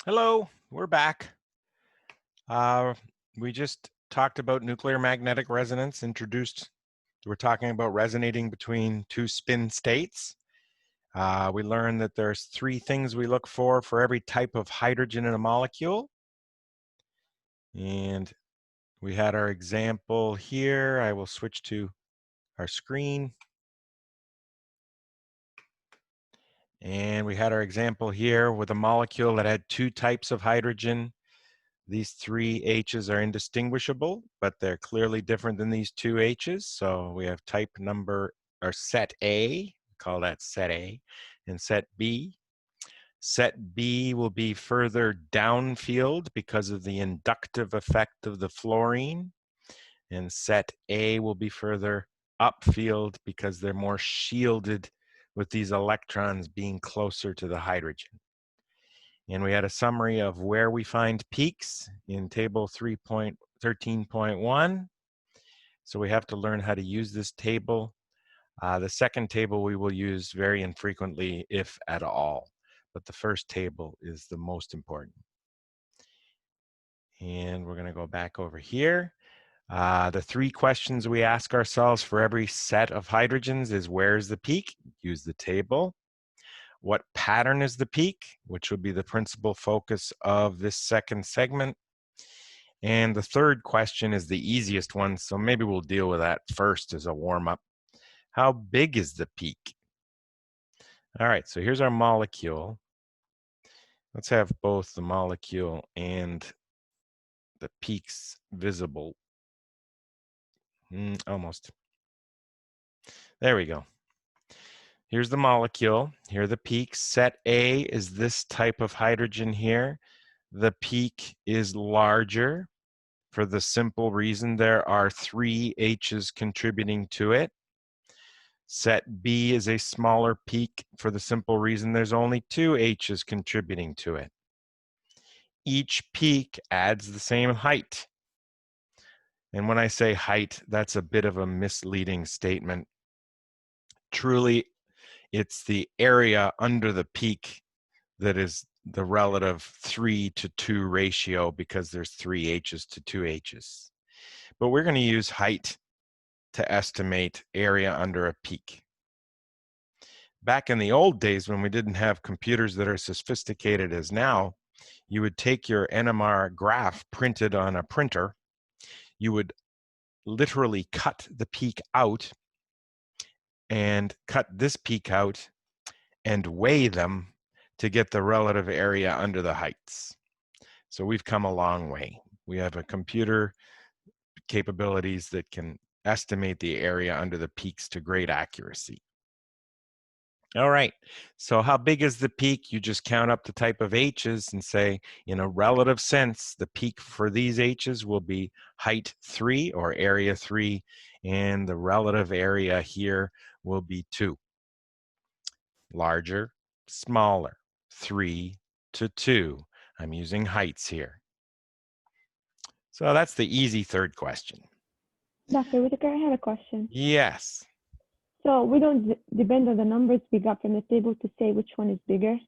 Hello, we're back. Uh, we just talked about nuclear magnetic resonance, we're talking about resonating between two spin states. We learned that there's three things we look for every type of hydrogen in a molecule. And we had our example here. I will switch to our screen. And we had our example here with a molecule that had two types of hydrogen. These three H's are indistinguishable, but they're clearly different than these two H's. So we have type number, or set A, call that set A, and set B. Set B will be further downfield because of the inductive effect of the fluorine. And set A will be further upfield because they're more shielded with these electrons being closer to the hydrogen. And we had a summary of where we find peaks in table 3.13.1. So we have to learn how to use this table. The second table we will use very infrequently, if at all. But the first table is the most important. And we're going to go back over here. The three questions we ask ourselves for every set of hydrogens is where's the peak? Use the table. What pattern is the peak, which would be the principal focus of this second segment. And the third question is the easiest one, so maybe we'll deal with that first as a warm-up. How big is the peak? All right, so here's our molecule. Let's have both the molecule and the peaks visible. Almost. There we go. Here's the molecule. Here are the peaks. Set A is this type of hydrogen here. The peak is larger for the simple reason there are three H's contributing to it. Set B is a smaller peak for the simple reason there's only two H's contributing to it. Each peak adds the same height. And when I say height, that's a bit of a misleading statement. Truly, it's the area under the peak that is the relative 3:2 ratio because there's three H's to two H's. But we're going to use height to estimate area under a peak. Back in the old days when we didn't have computers that are sophisticated as now, you would take your NMR graph printed on a printer, you would literally cut the peak out and cut this peak out and weigh them to get the relative area under the heights. So we've come a long way. We have a computer capabilities that can estimate the area under the peaks to great accuracy. All right, so how big is the peak? You just count up the type of H's and say, in a relative sense, the peak for these H's will be height 3 or area 3, and the relative area here will be 2. Larger, smaller, 3:2. I'm using heights here. So that's the easy third question. Dr. Whitaker, I have a question. Yes. So we don't depend on the numbers we got from the table to say which one is bigger?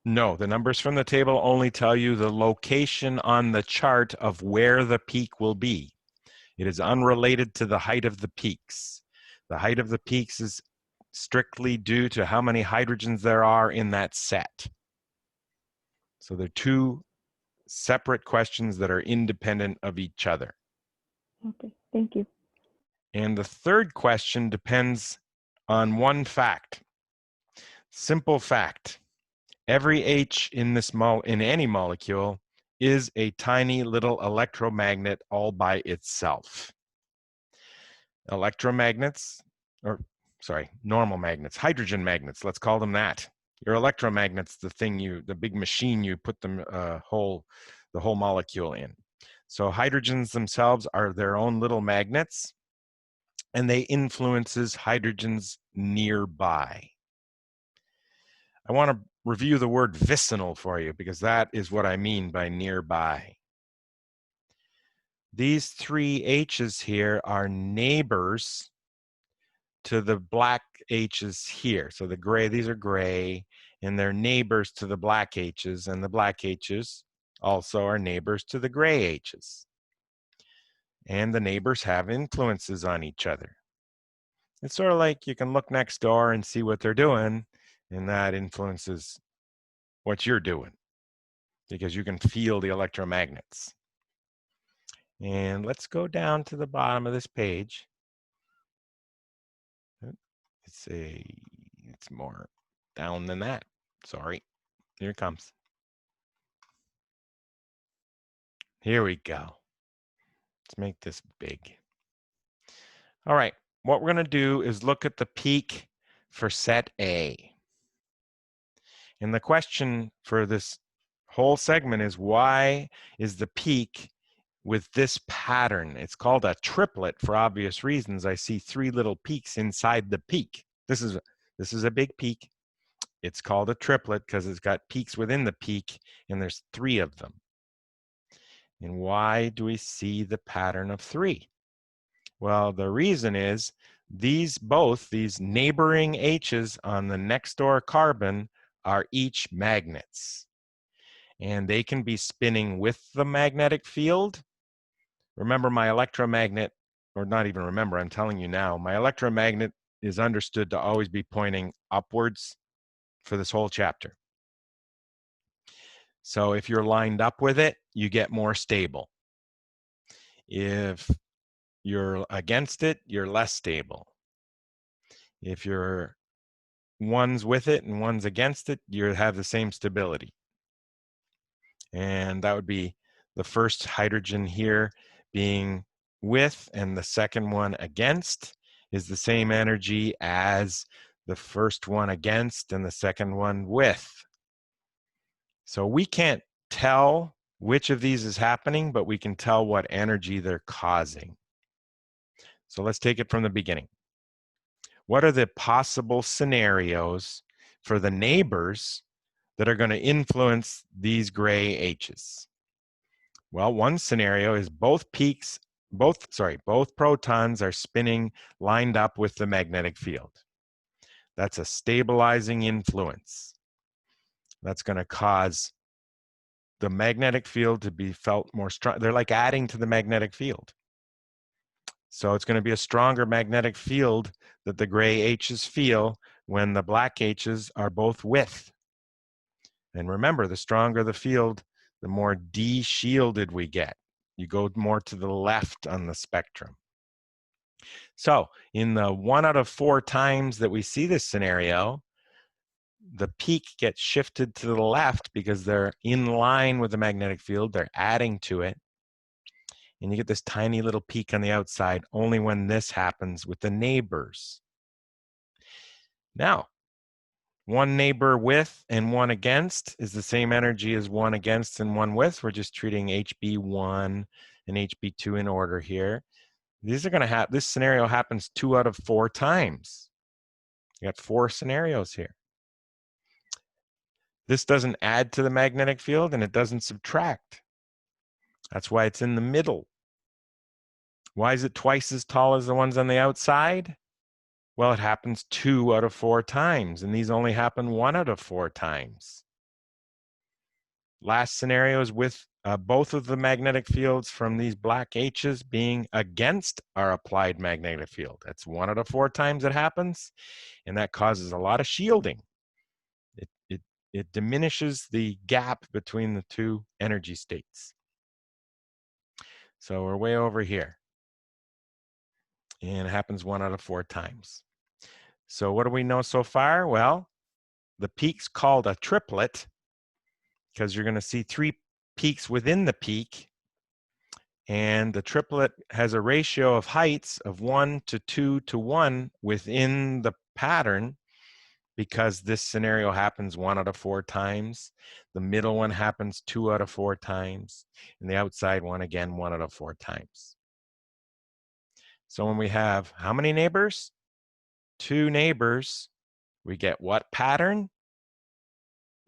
No, the numbers from the table only tell you the location on the chart of where the peak will be. It is unrelated to the height of the peaks. The height of the peaks is strictly due to how many hydrogens there are in that set. So they're two separate questions that are independent of each other. Okay, thank you. And the third question depends on one fact. Simple fact. Every H in any molecule is a tiny little electromagnet all by itself. Electromagnets, normal magnets, hydrogen magnets, let's call them that. Your electromagnets, the big machine you put the whole molecule in. So hydrogens themselves are their own little magnets, and they influences hydrogens nearby. I want to review the word vicinal for you because that is what I mean by nearby. These three H's here are neighbors to the black H's here. So the gray, these are gray, and they're neighbors to the black H's, and the black H's also are neighbors to the gray H's. And the neighbors have influences on each other. It's sort of like you can look next door and see what they're doing, and that influences what you're doing because you can feel the electromagnets. And let's go down to the bottom of this page. It's more down than that. Sorry. Here it comes. Here we go. Let's make this big. All right. What we're going to do is look at the peak for set A. And the question for this whole segment is, why is the peak with this pattern? It's called a triplet for obvious reasons. I see 3 little peaks inside the peak. This is a big peak. It's called a triplet because it's got peaks within the peak, and there's 3 of them. And why do we see the pattern of 3? Well, the reason is these neighboring H's on the next door carbon are each magnets. And they can be spinning with the magnetic field. Remember my electromagnet, or not even remember, I'm telling you now, my electromagnet is understood to always be pointing upwards for this whole chapter. So if you're lined up with it, you get more stable. If you're against it, you're less stable. If you're one's with it and one's against it, you have the same stability. And that would be the first hydrogen here being with, and the second one against is the same energy as the first one against and the second one with. So we can't tell which of these is happening, but we can tell what energy they're causing. So let's take it from the beginning. What are the possible scenarios for the neighbors that are going to influence these gray H's? Well, one scenario is both protons are spinning lined up with the magnetic field. That's a stabilizing influence. That's going to cause the magnetic field to be felt more strong. They're like adding to the magnetic field. So it's going to be a stronger magnetic field that the gray H's feel when the black H's are both with. And remember, the stronger the field, the more de-shielded we get. You go more to the left on the spectrum. So in the 1 out of 4 times that we see this scenario, the peak gets shifted to the left because they're in line with the magnetic field. They're adding to it. And you get this tiny little peak on the outside only when this happens with the neighbors. Now, one neighbor with and one against is the same energy as one against and one with. We're just treating HB1 and HB2 in order here. These are going to have, this scenario happens 2 out of 4 times. You got 4 scenarios here. This doesn't add to the magnetic field and it doesn't subtract. That's why it's in the middle. Why is it twice as tall as the ones on the outside? Well, it happens 2 out of 4 times, and these only happen 1 out of 4 times. Last scenario is with both of the magnetic fields from these black H's being against our applied magnetic field. That's 1 out of 4 times it happens, and that causes a lot of shielding. It diminishes the gap between the 2 energy states. So we're way over here. And it happens 1 out of 4 times. So what do we know so far? Well, the peak's called a triplet because you're going to see 3 peaks within the peak. And the triplet has a ratio of heights of 1 to 2 to 1 within the pattern because this scenario happens 1 out of 4 times. The middle one happens 2 out of 4 times. And the outside one, again, 1 out of 4 times. So when we have how many neighbors? 2 neighbors. We get what pattern?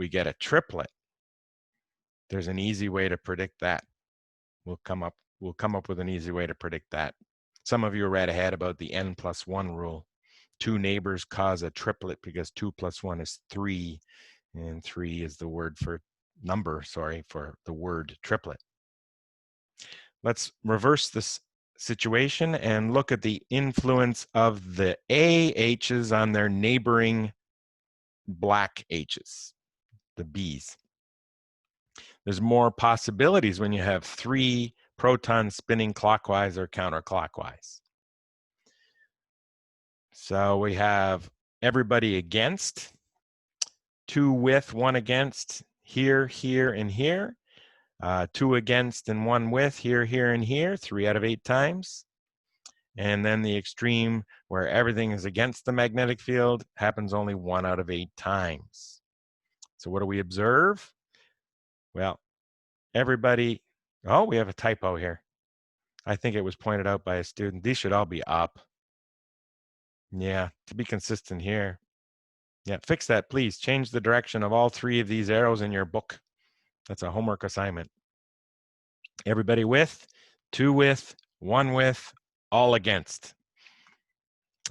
We get a triplet. There's an easy way to predict that. We'll come up with an easy way to predict that. Some of you read ahead about the n+1 rule. 2 neighbors cause a triplet because 2 plus 1 is 3. And 3 is the word for number, sorry, for the word triplet. Let's reverse this situation and look at the influence of the AHs on their neighboring black H's, the B's. There's more possibilities when you have 3 protons spinning clockwise or counterclockwise. So we have everybody against, 2 with, 1 against, here, here, and here. 2 against and 1 with, here, here, and here, 3 out of 8 times. And then the extreme where everything is against the magnetic field happens only 1 out of 8 times. So what do we observe? Well, everybody, oh, we have a typo here. I think it was pointed out by a student. These should all be up. Yeah, to be consistent here. Yeah, fix that, please. Change the direction of all 3 of these arrows in your book. That's a homework assignment. Everybody with, 2 with, 1 with, all against.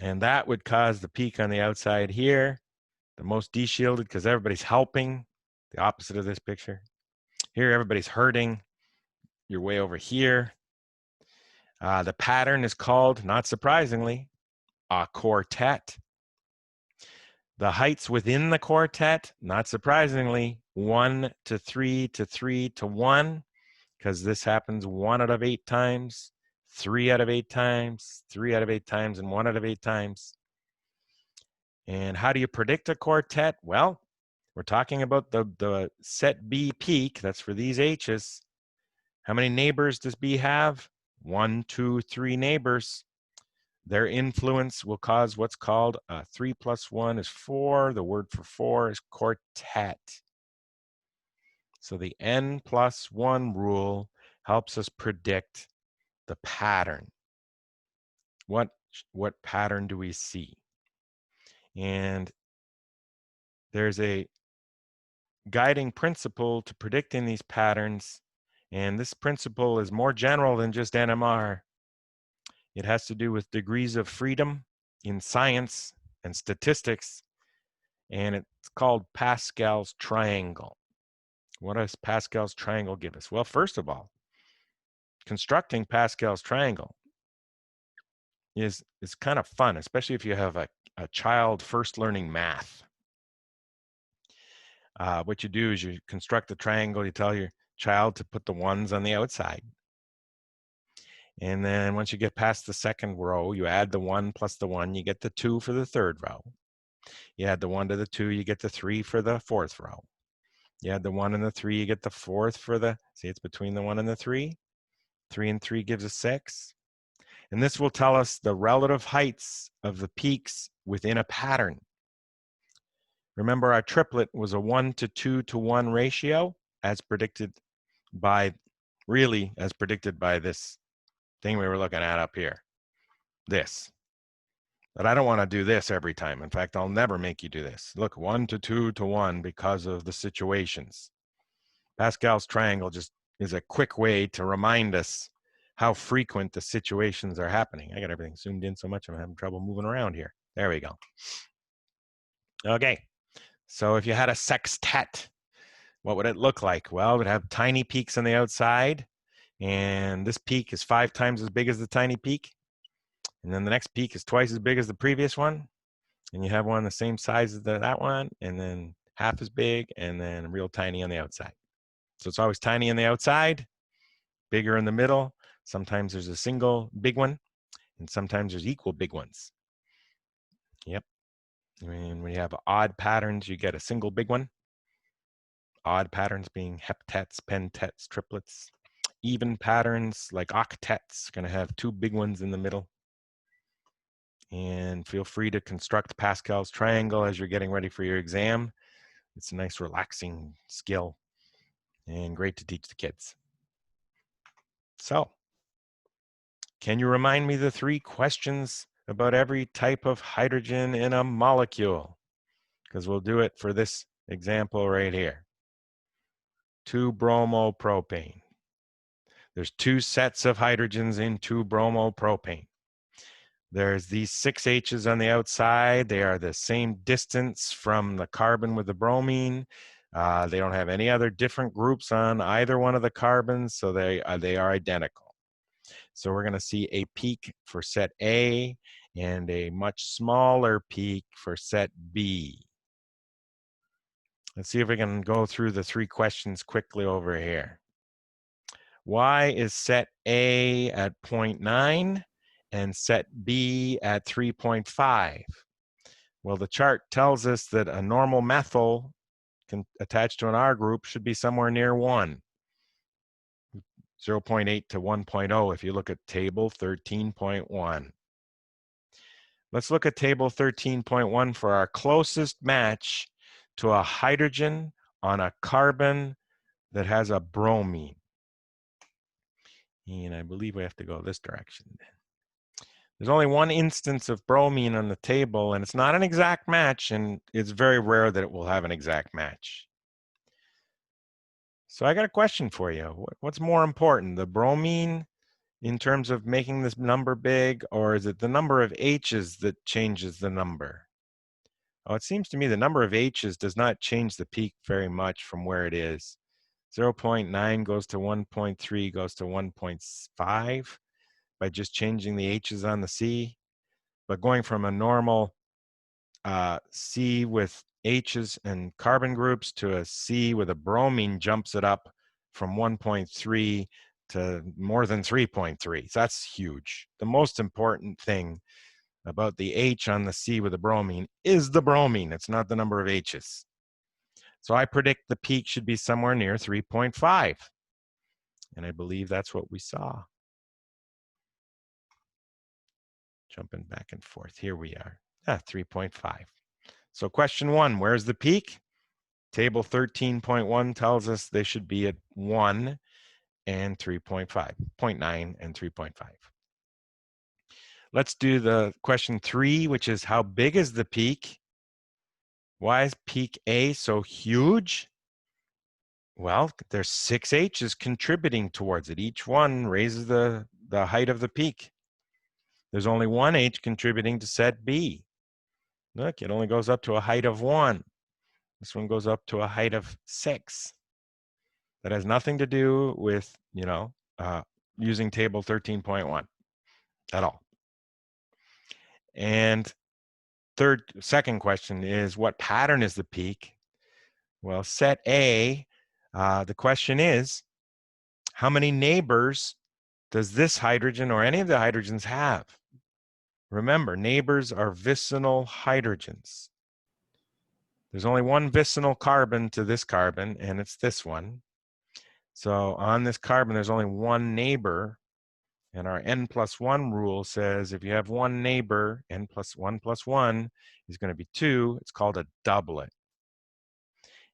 And that would cause the peak on the outside here, the most deshielded because everybody's helping, the opposite of this picture. Here, everybody's hurting. You're way over here. The pattern is called, not surprisingly, a quartet. The heights within the quartet, not surprisingly, 1 to 3 to 3 to 1, because this happens 1 out of 8 times, 3 out of 8 times, 3 out of 8 times, and 1 out of 8 times. And how do you predict a quartet? Well, we're talking about the set B peak. That's for these H's. How many neighbors does B have? 1, 2, 3 neighbors. Their influence will cause what's called 3 plus 1 is 4. The word for 4 is quartet. So the n plus 1 rule helps us predict the pattern. What pattern do we see? And there's a guiding principle to predicting these patterns, and this principle is more general than just NMR. It has to do with degrees of freedom in science and statistics, and it's called Pascal's Triangle. What does Pascal's Triangle give us? Well, first of all, constructing Pascal's Triangle is kind of fun, especially if you have a child first learning math. What you do is you construct a triangle, you tell your child to put the 1s on the outside. And then once you get past the second row, you add the 1 plus the 1, you get the 2 for the third row. You add the 1 to the 2, you get the 3 for the fourth row. You add the 1 and the 3, you get the 4th for the, see, it's between the 1 and the 3. 3 and 3 gives us 6. And this will tell us the relative heights of the peaks within a pattern. Remember, our triplet was a 1 to 2 to 1 ratio, as predicted by, really, as predicted by this thing we were looking at up here. This. But I don't want to do this every time. In fact, I'll never make you do this. Look, 1 to 2 to 1 because of the situations. Pascal's triangle just is a quick way to remind us how frequent the situations are happening. I got everything zoomed in so much I'm having trouble moving around here. There we go. Okay, so if you had a sextet, what would it look like? Well, it would have tiny peaks on the outside, and this peak is 5 times as big as the tiny peak. And then the next peak is twice as big as the previous one. And you have one the same size as that one, and then half as big, and then real tiny on the outside. So it's always tiny on the outside, bigger in the middle. Sometimes there's a single big one, and sometimes there's equal big ones. Yep. I mean, when you have odd patterns, you get a single big one. Odd patterns being heptets, pentets, triplets. Even patterns like octets are going to have 2 big ones in the middle. And feel free to construct Pascal's triangle as you're getting ready for your exam. It's a nice relaxing skill and great to teach the kids. So, can you remind me the 3 questions about every type of hydrogen in a molecule? Because we'll do it for this example right here. 2-bromopropane. There's 2 sets of hydrogens in 2-bromopropane. There's these 6 H's on the outside. They are the same distance from the carbon with the bromine. They don't have any other different groups on either one of the carbons, so they are identical. So we're going to see a peak for set A and a much smaller peak for set B. Let's see if we can go through the 3 questions quickly over here. Why is set A at 0.9 and set B at 3.5? Well, the chart tells us that a normal methyl attached to an R group should be somewhere near 1. 0.8 to 1.0 if you look at table 13.1. Let's look at table 13.1 for our closest match to a hydrogen on a carbon that has a bromine. And I believe we have to go this direction. There's only one instance of bromine on the table, and it's not an exact match, and it's very rare that it will have an exact match. So I got a question for you. What's more important, the bromine in terms of making this number big, or is it the number of H's that changes the number? Oh, it seems to me the number of H's does not change the peak very much from where it is. 0.9 goes to 1.3 goes to 1.5 by just changing the H's on the C. But going from a normal C with H's and carbon groups to a C with a bromine jumps it up from 1.3 to more than 3.3. So that's huge. The most important thing about the H on the C with the bromine is the bromine. It's not the number of H's. So I predict the peak should be somewhere near 3.5. And I believe that's what we saw. Jumping back and forth. Here we are. 3.5. So question 1, where's the peak? Table 13.1 tells us they should be at 1 and 3.5, 0.9 and 3.5. Let's do the question 3, which is how big is the peak? Why is peak A so huge? Well, there's 6 H's contributing towards it. Each one raises the height of the peak. There's only 1 H contributing to set B. Look, it only goes up to a height of 1. This one goes up to a height of 6. That has nothing to do with, using table 13.1 at all. And second question is, what pattern is the peak? Well, set A, the question is, how many neighbors does this hydrogen or any of the hydrogens have? Remember, neighbors are vicinal hydrogens. There's only one vicinal carbon to this carbon, and it's this one. So on this carbon, there's only one neighbor, and our n+1 rule says if you have one neighbor, n plus 1 is going to be 2. It's called a doublet.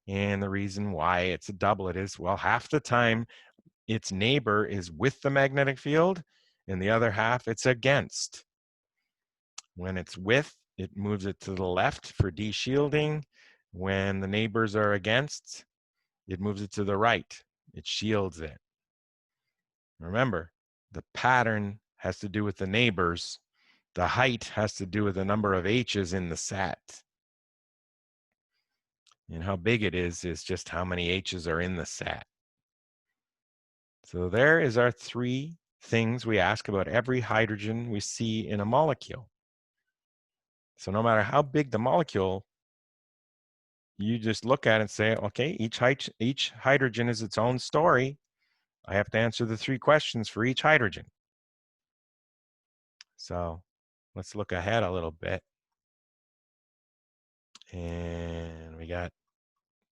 And the reason why it's a doublet is, well, half the time its neighbor is with the magnetic field, and the other half it's against. When it's with, it moves it to the left for de-shielding. When the neighbors are against, it moves it to the right. It shields it. Remember, the pattern has to do with the neighbors. The height has to do with the number of H's in the set. And how big it is just how many H's are in the set. So there is our 3 things we ask about every hydrogen we see in a molecule. So no matter how big the molecule, you just look at it and say, okay, each hydrogen is its own story. I have to answer the 3 questions for each hydrogen. So let's look ahead a little bit. And we got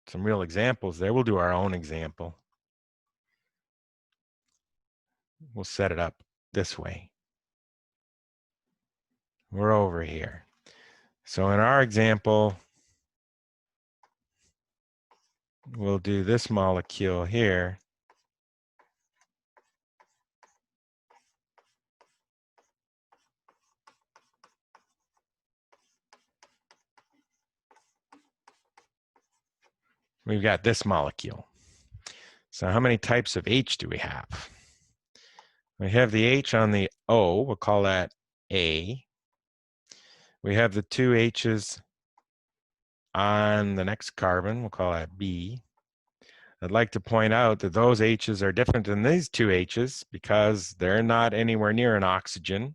some real examples there. We'll do our own example. We'll set it up this way. We're over here. So in our example, we'll do this molecule here. We've got this molecule. So how many types of H do we have? We have the H on the O, we'll call that A. we have the two H's on the next carbon. We'll call that B. I'd like to point out that those H's are different than these two H's because they're not anywhere near an oxygen,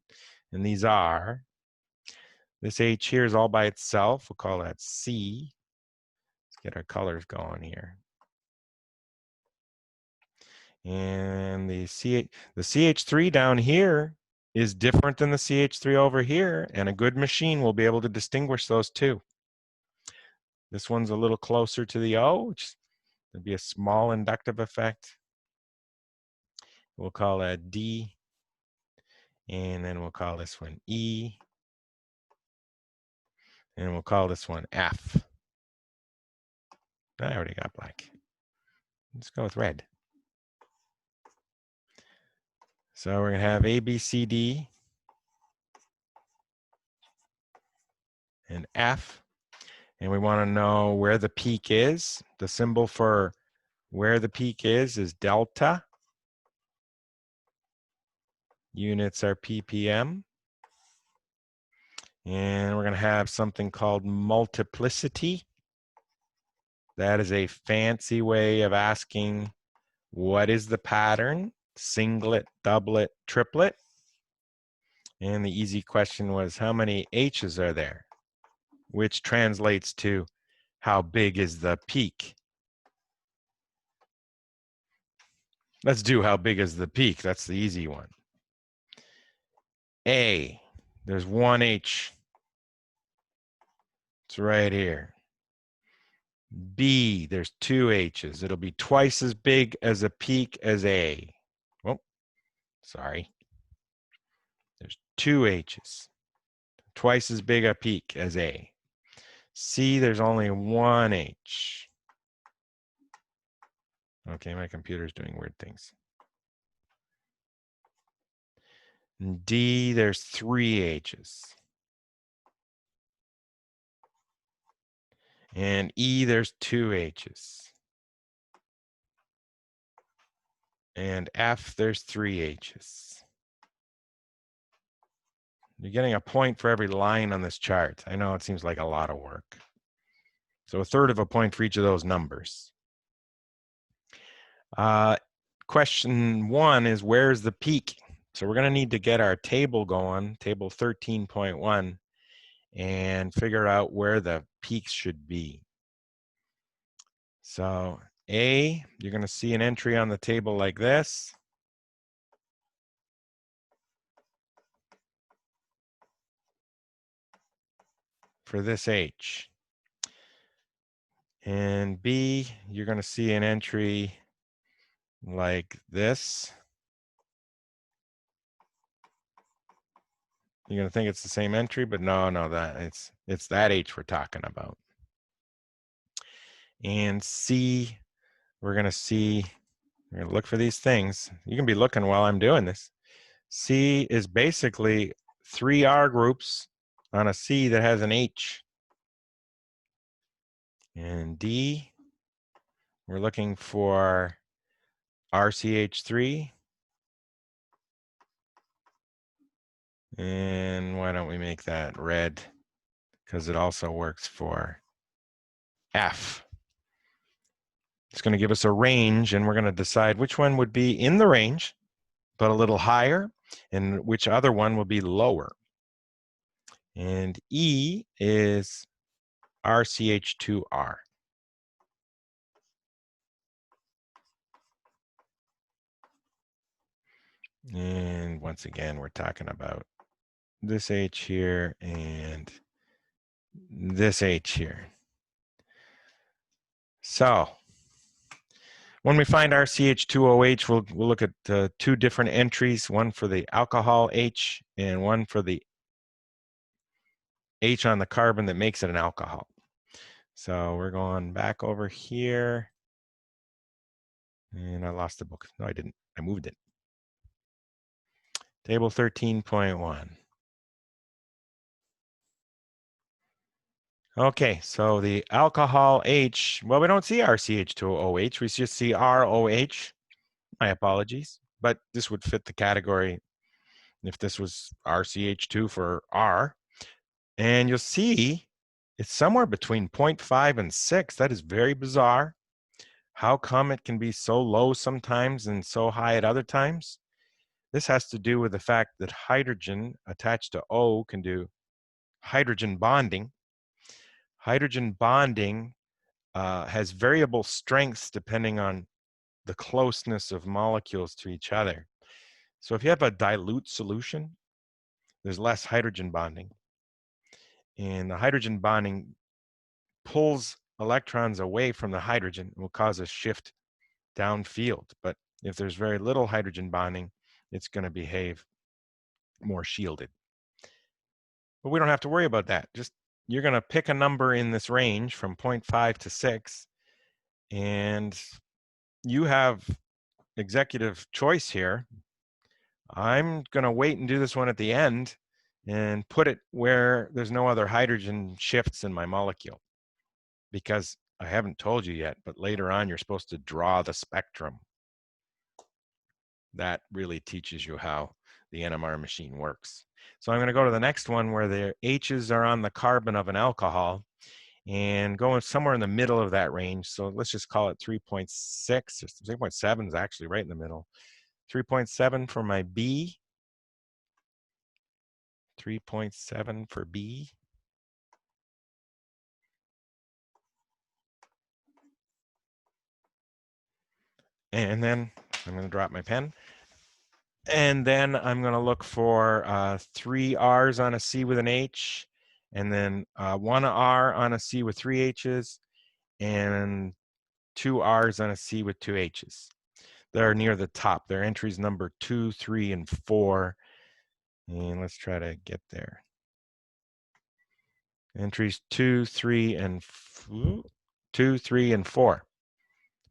and these are. This H here is all by itself. We'll call that C. Let's get our colors going here. And the CH3 down here is different than the CH3 over here, and a good machine will be able to distinguish those two. This one's a little closer to the O, which would be a small inductive effect. We'll call that D, and then we'll call this one E, and we'll call this one F. I already got black. Let's go with red. So we're going to have A, B, C, D, and F. And we want to know where the peak is. The symbol for where the peak is delta. Units are ppm. And we're going to have something called multiplicity. That is a fancy way of asking what is the pattern, singlet, doublet, triplet. And the easy question was how many H's are there, which translates to how big is the peak. Let's do how big is the peak. That's the easy one. A, there's one H. It's right here. B, there's two H's. It'll be twice as big as a peak as A. Oh, sorry. There's two H's. Twice as big a peak as A. C, there's only one H. Okay, my computer's doing weird things. And D, there's three H's. And E, there's two H's. And F, there's three H's. You're getting a point for every line on this chart. I know it seems like a lot of work. So a third of a point for each of those numbers. Question one is, where's the peak? So we're going to need to get our table going, table 13.1, and figure out where the peaks should be. So A, you're going to see an entry on the table like this. For this H. And B, you're going to see an entry like this. You're going to think it's the same entry, but no, it's that H we're talking about. And C, we're going to look for these things. You can be looking while I'm doing this. C is basically three R groups on a C that has an H. And D, we're looking for RCH3. And why don't we make that red? Because it also works for F. It's going to give us a range, and we're going to decide which one would be in the range, but a little higher, and which other one will be lower. And E is RCH2R. And once again, we're talking about this H here and this H here. So when we find RCH2OH, we'll look at two different entries, one for the alcohol H and one for the H on the carbon that makes it an alcohol. So we're going back over here. And I lost the book. No, I didn't. I moved it. Table 13.1. Okay, so the alcohol H, well, we don't see RCH2OH. We just see ROH. My apologies. But this would fit the category if this was RCH2 for R. And you'll see it's somewhere between 0.5 and 6. That is very bizarre. How come it can be so low sometimes and so high at other times? This has to do with the fact that hydrogen attached to O can do hydrogen bonding. Hydrogen bonding has variable strengths depending on the closeness of molecules to each other. So if you have a dilute solution, there's less hydrogen bonding. And the hydrogen bonding pulls electrons away from the hydrogen and will cause a shift downfield. But if there's very little hydrogen bonding, it's going to behave more shielded. But we don't have to worry about that. Just you're going to pick a number in this range from 0.5 to 6, and you have executive choice here. I'm going to wait and do this one at the end and put it where there's no other hydrogen shifts in my molecule, because I haven't told you yet, but later on you're supposed to draw the spectrum. That really teaches you how the NMR machine works. So I'm going to go to the next one where the H's are on the carbon of an alcohol and going somewhere in the middle of that range. So let's just call it 3.6. 3.7 is actually right in the middle. 3.7 for my B. 3.7 for B. And then I'm going to drop my pen. And then I'm going to look for 3 R's on a C with an H, and then 1 R on a C with 3 H's, and 2 R's on a C with 2 H's. They're near the top. They're entries number 2, 3, and 4. And let's try to get there. Entries 2, 3, and 4.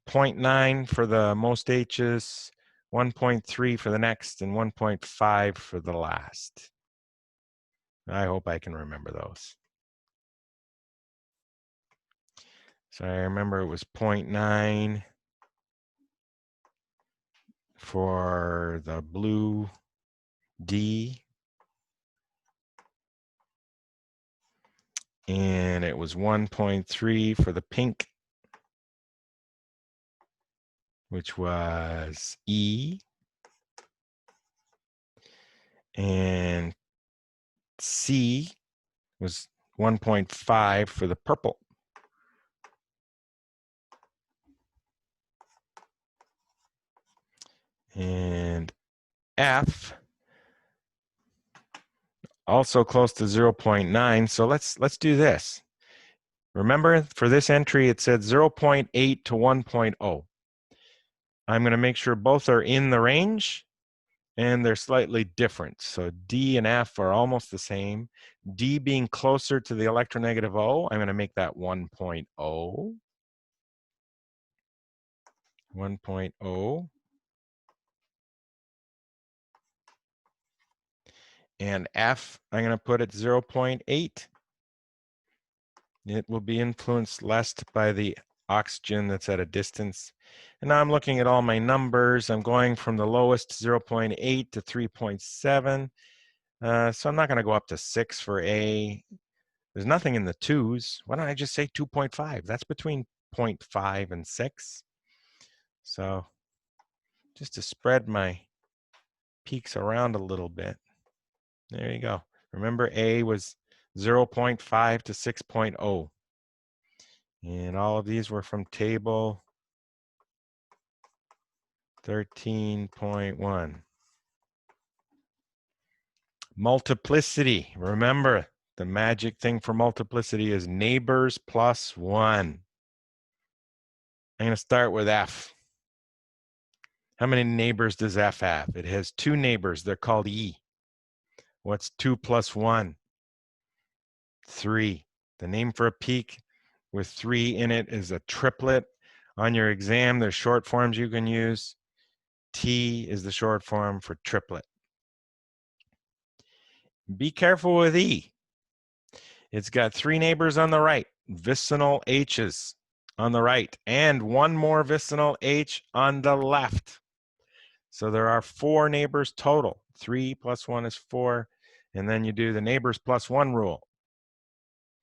0.9 for the most H's, 1.3 for the next, and 1.5 for the last. I hope I can remember those. So I remember it was 0.9 for the blue D, and it was 1.3 for the pink, which was E, and C was 1.5 for the purple. And F also close to 0.9. So let's do this. Remember, for this entry, it said 0.8 to 1.0. I'm going to make sure both are in the range, and they're slightly different. So D and F are almost the same. D being closer to the electronegative O, I'm going to make that 1.0. 1.0. And F, I'm going to put at 0.8. It will be influenced less by the oxygen that's at a distance. And now I'm looking at all my numbers. I'm going from the lowest 0.8 to 3.7. So I'm not going to go up to 6 for A. There's nothing in the 2s. Why don't I just say 2.5? That's between 0.5 and 6. So just to spread my peaks around a little bit. There you go. Remember, A was 0.5 to 6.0. And all of these were from table 13.1. Multiplicity. Remember, the magic thing for multiplicity is neighbors plus 1. I'm going to start with F. How many neighbors does F have? It has 2 neighbors. They're called E. What's 2 plus 1? 3. The name for a peak with 3 in it is a triplet. On your exam, there's short forms you can use. T is the short form for triplet. Be careful with E. It's got 3 neighbors on the right, vicinal H's on the right, and 1 more vicinal H on the left. So there are 4 neighbors total. 3 plus 1 is 4. And then you do the neighbors plus 1 rule.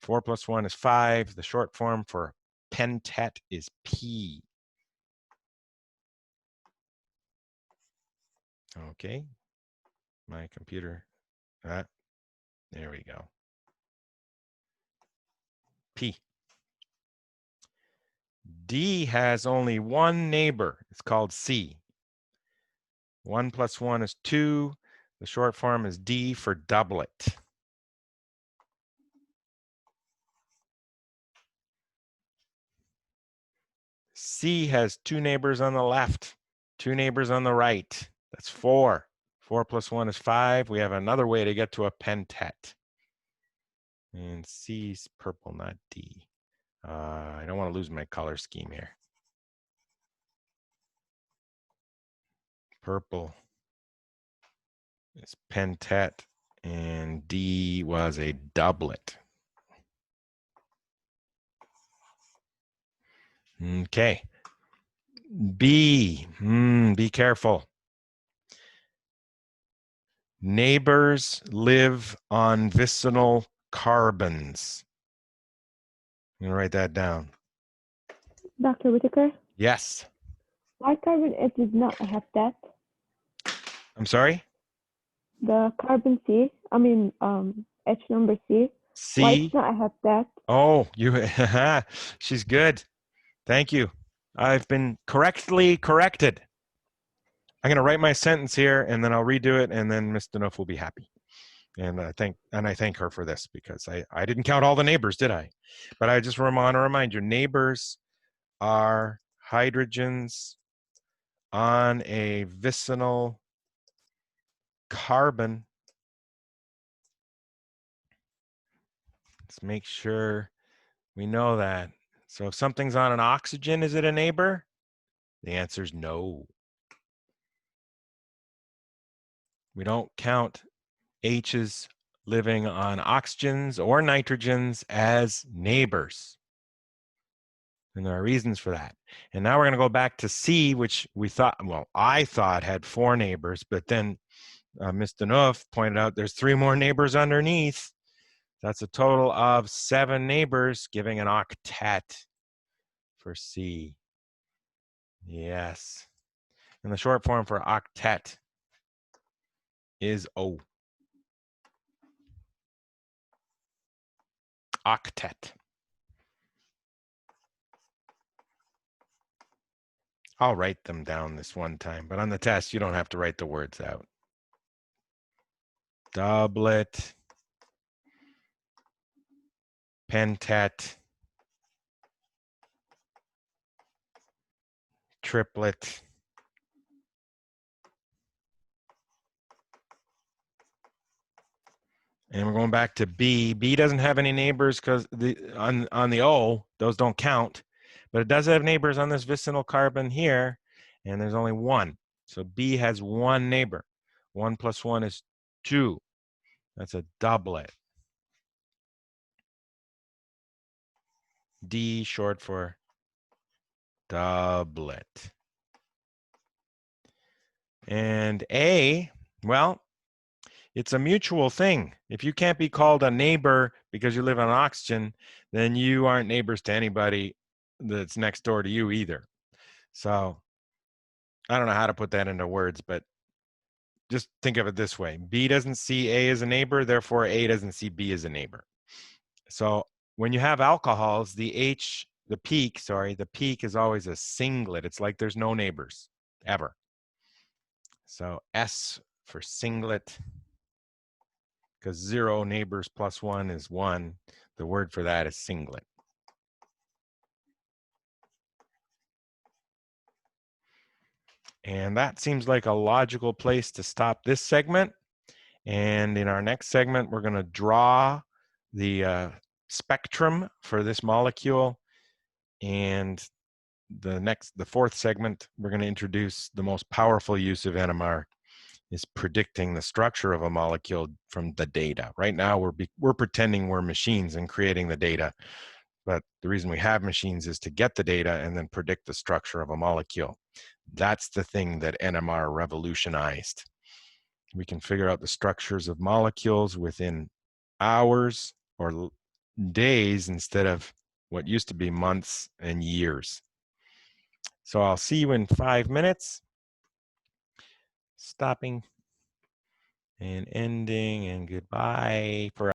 4 plus 1 is 5. The short form for pentet is P. Okay, my computer, there we go. P. D has only one neighbor. It's called C. 1 plus 1 is 2. The short form is D for doublet. C has 2 neighbors on the left, 2 neighbors on the right. That's 4. 4 plus 1 is 5. We have another way to get to a pentet. And C's purple, not D. I don't want to lose my color scheme here. Purple is pentet, and D was a doublet. Okay. B, be careful. Neighbors live on vicinal carbons. I'm gonna write that down. Dr. Whitaker, Yes. why carbon H does not have that? I'm sorry? The carbon C, H number C. C. Why it's not have that? Oh, you, she's good. Thank you. I've been correctly corrected. I'm going to write my sentence here, and then I'll redo it, and then Ms. Deneuf will be happy. And I thank her for this, because I didn't count all the neighbors, did I? But I just want to remind you, neighbors are hydrogens on a vicinal carbon. Let's make sure we know that. So if something's on an oxygen, is it a neighbor? The answer is no. We don't count H's living on oxygens or nitrogens as neighbors. And there are reasons for that. And now we're going to go back to C, which we thought, well, I thought had 4 neighbors, but then Ms. Deneuf pointed out there's 3 more neighbors underneath. That's a total of 7 neighbors, giving an octet for C. Yes. And the short form for octet is O. Octet. I'll write them down this one time, but on the test, you don't have to write the words out. Doublet, pentet, triplet, and we're going back to B. B doesn't have any neighbors because on the O, those don't count, but it does have neighbors on this vicinal carbon here, and there's only 1. So B has 1 neighbor. 1 plus 1 is 2. That's a doublet. D, short for doublet. And A, well, it's a mutual thing. If you can't be called a neighbor because you live on oxygen, then you aren't neighbors to anybody that's next door to you either. So I don't know how to put that into words, but just think of it this way. B doesn't see A as a neighbor, therefore A doesn't see B as a neighbor. So when you have alcohols, the peak is always a singlet. It's like there's no neighbors ever. So S for singlet, because 0 neighbors plus 1 is 1. The word for that is singlet. And that seems like a logical place to stop this segment. And in our next segment, we're going to draw the spectrum for this molecule. And the 4th segment, we're going to introduce the most powerful use of NMR, is predicting the structure of a molecule from the data. Right now, we're pretending we're machines and creating the data. But the reason we have machines is to get the data and then predict the structure of a molecule. That's the thing that NMR revolutionized. We can figure out the structures of molecules within hours or days instead of what used to be months and years. So I'll see you in 5 minutes. Stopping and ending and goodbye for